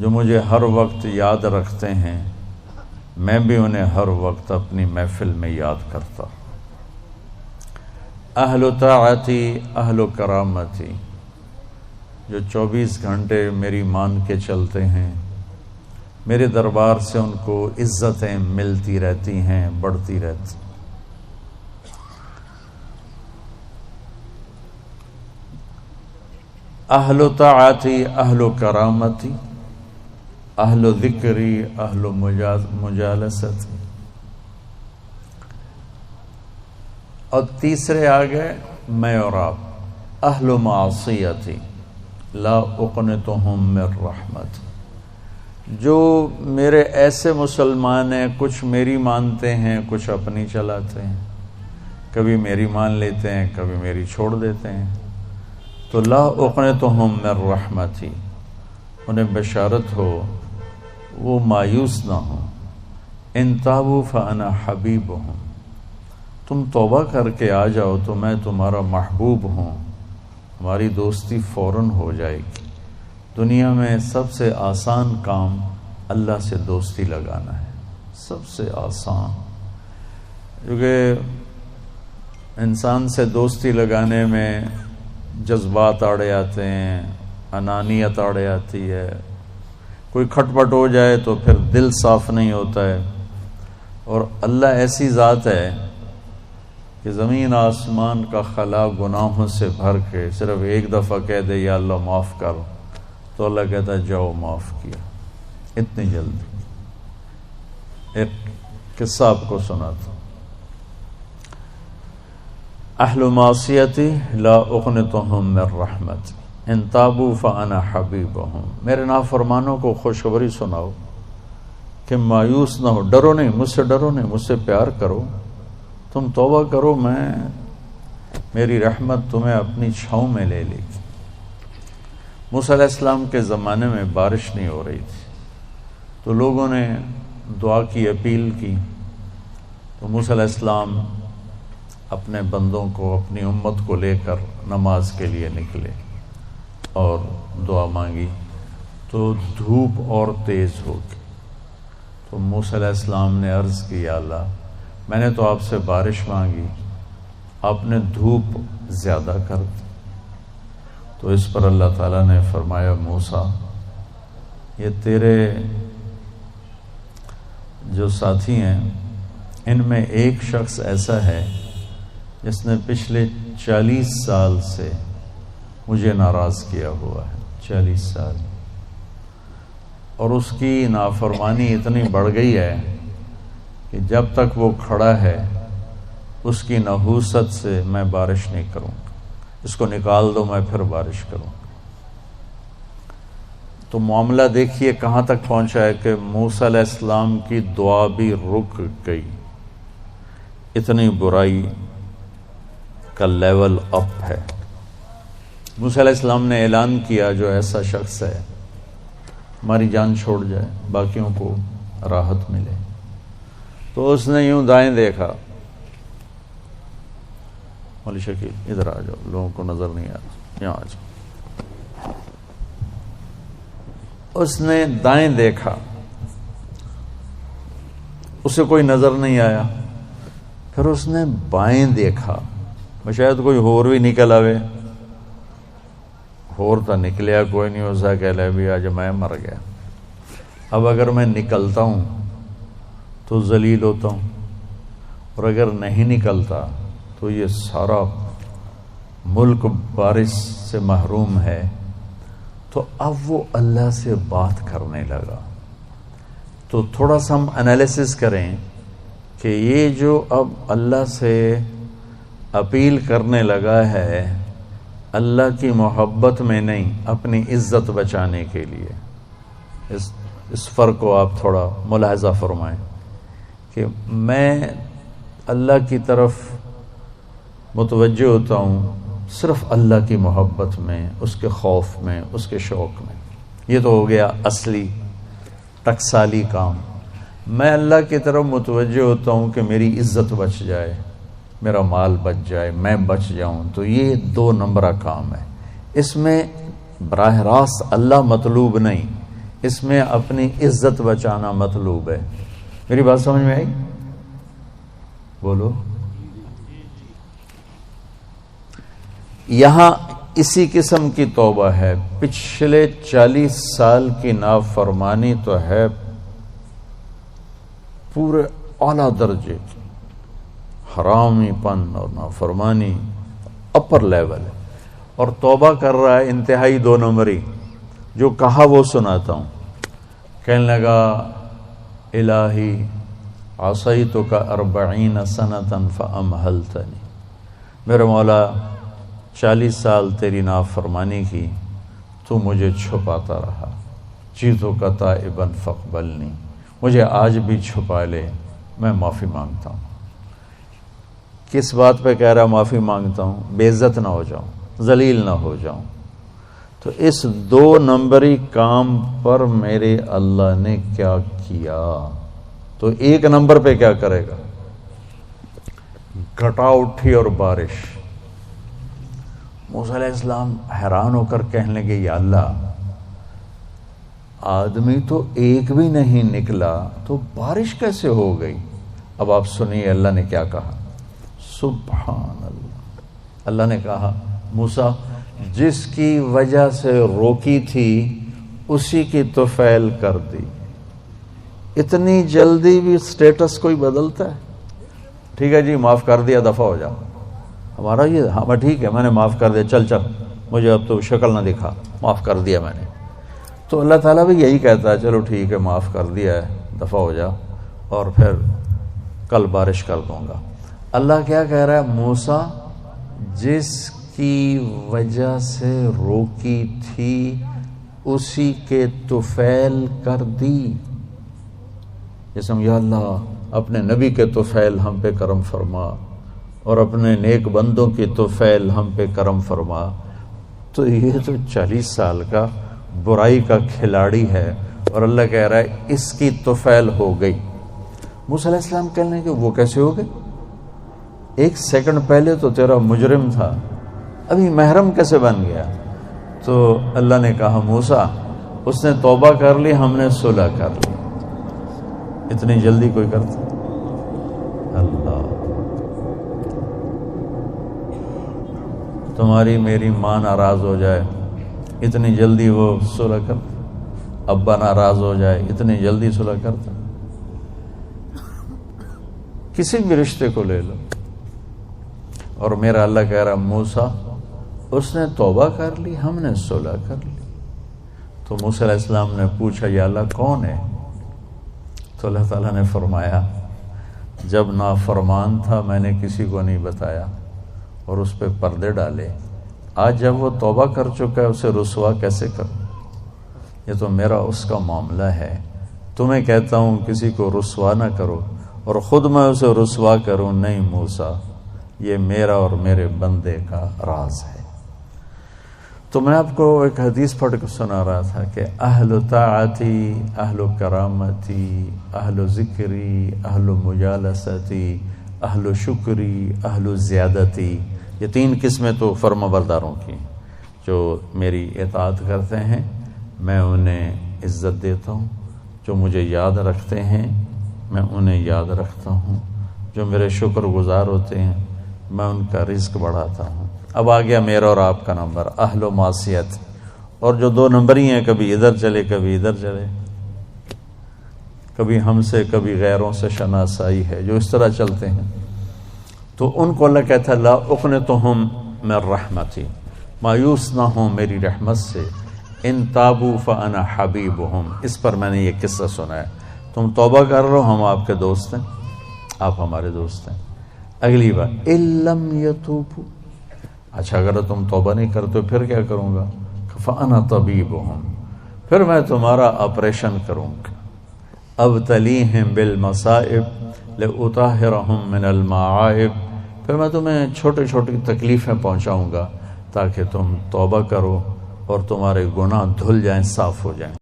جو مجھے ہر وقت یاد رکھتے ہیں، میں بھی انہیں ہر وقت اپنی محفل میں یاد کرتا ہوں۔ اہل طاعتی اہل کرامتی، جو 24 گھنٹے میری مان کے چلتے ہیں، میرے دربار سے ان کو عزتیں ملتی رہتی ہیں، بڑھتی رہتی۔ اہل طاعتی اہل کرامتی اہل ذکری اہل مجالستی۔ اور تیسرے آگئے میں اور آپ، اہل معصیتی لا اقنتہم من رحمت، جو میرے ایسے مسلمان ہیں، کچھ میری مانتے ہیں، کچھ اپنی چلاتے ہیں، کبھی میری مان لیتے ہیں، کبھی میری چھوڑ دیتے ہیں، تو لا اقنتہم من رحمتی، انہیں بشارت ہو وہ مایوس نہ ہوں۔ ان تابوا فانا حبیبہم، تم توبہ کر کے آ جاؤ تو میں تمہارا محبوب ہوں، ہماری دوستی فوراً ہو جائے گی۔ دنیا میں سب سے آسان کام اللہ سے دوستی لگانا ہے، سب سے آسان، کیونکہ انسان سے دوستی لگانے میں جذبات آڑے آتے ہیں، انانیت آڑے آتی ہے، کوئی کھٹ پٹ ہو جائے تو پھر دل صاف نہیں ہوتا ہے۔ اور اللہ ایسی ذات ہے کہ زمین آسمان کا خلا گناہوں سے بھر کے صرف ایک دفعہ کہہ دے یا اللہ معاف کر، تو اللہ کہتا ہے جاؤ معاف کیا، اتنی جلدی۔ ایک قصہ آپ کو سناتا ہوں۔ اہل معصیتی لا اقنتہم من رحمت ان تابوا فانا حبیبہم، میرے نافرمانوں کو خوشخبری سناؤ کہ مایوس نہ ہو، ڈرو نہیں، مجھ سے ڈرو نہیں، مجھ سے پیار کرو، تم توبہ کرو، میری رحمت تمہیں اپنی چھاؤں میں لے لے گی۔ موسیٰ علیہ السلام کے زمانے میں بارش نہیں ہو رہی تھی، تو لوگوں نے دعا کی اپیل کی، تو موسیٰ علیہ السلام اپنے بندوں کو، اپنی امت کو لے کر نماز کے لیے نکلے اور دعا مانگی، تو دھوپ اور تیز ہو گئی۔ تو موسیٰ علیہ السلام نے عرض کی، یا اللہ میں نے تو آپ سے بارش مانگی، آپ نے دھوپ زیادہ کر دی۔ تو اس پر اللہ تعالیٰ نے فرمایا، موسیٰ یہ تیرے جو ساتھی ہیں ان میں ایک شخص ایسا ہے جس نے پچھلے 40 سال سے مجھے ناراض کیا ہوا ہے، 40 سال، اور اس کی نافرمانی اتنی بڑھ گئی ہے کہ جب تک وہ کھڑا ہے اس کی نحوست سے میں بارش نہیں کروں گا، اس کو نکال دو میں پھر بارش کروں گا۔ تو معاملہ دیکھیے کہاں تک پہنچا ہے کہ موسیٰ علیہ السلام کی دعا بھی رک گئی، اتنی برائی کا لیول اپ ہے۔ موسیٰ علیہ السلام نے اعلان کیا، جو ایسا شخص ہے ہماری جان چھوڑ جائے، باقیوں کو راحت ملے۔ تو اس نے یوں دائیں دیکھا، مولی شکیل ادھر آ جاؤ، لوگوں کو نظر نہیں آ رہا، یہاں آ جاؤ۔ اس نے دائیں دیکھا، اسے کوئی نظر نہیں آیا، پھر اس نے بائیں دیکھا، شاید کوئی ہور بھی نکل آوے، ہور تو نکلیا کوئی نہیں، اسا کہہ لے بھی آج میں مر گیا، اب اگر میں نکلتا ہوں تو ذلیل ہوتا ہوں، اور اگر نہیں نکلتا تو یہ سارا ملک بارش سے محروم ہے۔ تو اب وہ اللہ سے بات کرنے لگا۔ تو تھوڑا سا ہم انالیسس کریں کہ یہ جو اب اللہ سے اپیل کرنے لگا ہے، اللہ کی محبت میں نہیں، اپنی عزت بچانے کے لیے، اس فرق کو آپ تھوڑا ملاحظہ فرمائیں کہ میں اللہ کی طرف متوجہ ہوتا ہوں صرف اللہ کی محبت میں، اس کے خوف میں، اس کے شوق میں۔ یہ تو ہو گیا اصلی ٹکسالی کام۔ میں اللہ کی طرف متوجہ ہوتا ہوں کہ میری عزت بچ جائے، میرا مال بچ جائے، میں بچ جاؤں، تو یہ 2 نمبرہ کام ہے۔ اس میں براہ راست اللہ مطلوب نہیں، اس میں اپنی عزت بچانا مطلوب ہے. میری بات سمجھ میں آئی؟ بولو. یہاں اسی قسم کی توبہ ہے. پچھلے 40 سال کی نافرمانی تو ہے پورے اعلیٰ درجے کی، حرامی پن اور نافرمانی اپر لیول ہے، اور توبہ کر رہا ہے انتہائی 2 نمبری. جو کہا وہ سناتا ہوں. کہنے لگا الہی عصیتک 40 سنۃ فامہلتنی، میرے مولا 40 سال تیری نافرمانی کی، تو مجھے چھپاتا رہا. جئتک تائبا فاقبلنی، مجھے آج بھی چھپا لے، میں معافی مانگتا ہوں. کس بات پہ کہہ رہا معافی مانگتا ہوں؟ بے عزت نہ ہو جاؤں، ذلیل نہ ہو جاؤں. تو اس 2 نمبری کام پر میرے اللہ نے کیا کیا؟ تو 1 نمبر پہ کیا کرے گا؟ گھٹا اٹھی اور بارش. موسیٰ علیہ السلام حیران ہو کر کہنے لگے یا اللہ، آدمی تو ایک بھی نہیں نکلا تو بارش کیسے ہو گئی؟ اب آپ سنیے اللہ نے کیا کہا. سبحان اللہ. اللہ نے کہا موسیٰ، جس کی وجہ سے روکی تھی اسی کی طفیل کر دی. اتنی جلدی بھی سٹیٹس کوئی بدلتا ہے؟ ٹھیک ہے جی معاف کر دیا، دفعہ ہو جاؤ. ہمارا یہ ہاں ٹھیک ہے میں نے معاف کر دیا، چل مجھے اب تو شکل نہ دکھا، معاف کر دیا میں نے. تو اللہ تعالیٰ بھی یہی کہتا ہے چلو ٹھیک ہے معاف کر دیا ہے، دفعہ ہو جا، اور پھر کل بارش کر دوں گا. اللہ کیا کہہ رہا ہے؟ موسیٰ جس کی وجہ سے روکی تھی اسی کے طفیل کر دی. جیسے یا اللہ اپنے نبی کے طفیل ہم پہ کرم فرما اور اپنے نیک بندوں کی طفیل ہم پہ کرم فرما. تو یہ تو 40 سال کا برائی کا کھلاڑی ہے اور اللہ کہہ رہا ہے اس کی طفیل ہو گئی. موسیٰ علیہ السلام کہنے لگے وہ کیسے ہو گئی؟ 1 سیکنڈ پہلے تو تیرا مجرم تھا، ابھی محرم کیسے بن گیا؟ تو اللہ نے کہا موسیٰ اس نے توبہ کر لی، ہم نے صلح کر لی. اتنی جلدی کوئی کرتا؟ اللہ. تمہاری میری ماں ناراض ہو جائے اتنی جلدی وہ صلح کرتا؟ ابا ناراض ہو جائے اتنی جلدی صلح کرتا؟ کسی بھی رشتے کو لے لو. اور میرا اللہ کہہ رہا موسیٰ اس نے توبہ کر لی، ہم نے صلح کر لی. تو موسیٰ علیہ السلام نے پوچھا یا اللہ کون ہے؟ تو اللہ تعالیٰ نے فرمایا جب نافرمان تھا میں نے کسی کو نہیں بتایا اور اس پہ پردے ڈالے. آج جب وہ توبہ کر چکا ہے اسے رسوا کیسے کروں؟ یہ تو میرا اس کا معاملہ ہے. تمہیں کہتا ہوں کسی کو رسوا نہ کرو اور خود میں اسے رسوا کروں؟ نہیں موسیٰ، یہ میرا اور میرے بندے کا راز ہے. تو میں آپ کو ایک حدیث پڑھ کے سنا رہا تھا کہ اہل طاعتی، اہل کرامتی، اہل ذکری، اہل مجالستی، اہل شکری، اہل زیادتی، یہ 3 قسمیں تو فرما برداروں کی جو میری اطاعت کرتے ہیں میں انہیں عزت دیتا ہوں، جو مجھے یاد رکھتے ہیں میں انہیں یاد رکھتا ہوں، جو میرے شکر گزار ہوتے ہیں میں ان کا رزق بڑھاتا ہوں. اب آ گیا میرا اور آپ کا نمبر اہل و معصیت، اور جو 2 نمبری ہیں کبھی ادھر چلے کبھی ادھر چلے، کبھی ہم سے کبھی غیروں سے شناسائی ہے، جو اس طرح چلتے ہیں. تو ان کو اللہ کہتا ہے لا اقنطہم من رحمتی، مایوس نہ ہوں میری رحمت سے. ان تابوا فانا حبیبہم، اس پر میں نے یہ قصہ سنا ہے. تم توبہ کر رہے ہو، ہم آپ کے دوست ہیں، آپ ہمارے دوست ہیں. اگلی بار ان لم یتوبوا، اچھا اگر تم توبہ نہیں کرتے پھر کیا کروں گا؟ فانا طبیبہم، پھر میں تمہارا آپریشن کروں گا. ابتلیہم بالمصائب لأطہرہم من المعائب، پھر میں تمہیں چھوٹی چھوٹی تکلیفیں پہنچاؤں گا تاکہ تم توبہ کرو اور تمہارے گناہ دھل جائیں، صاف ہو جائیں.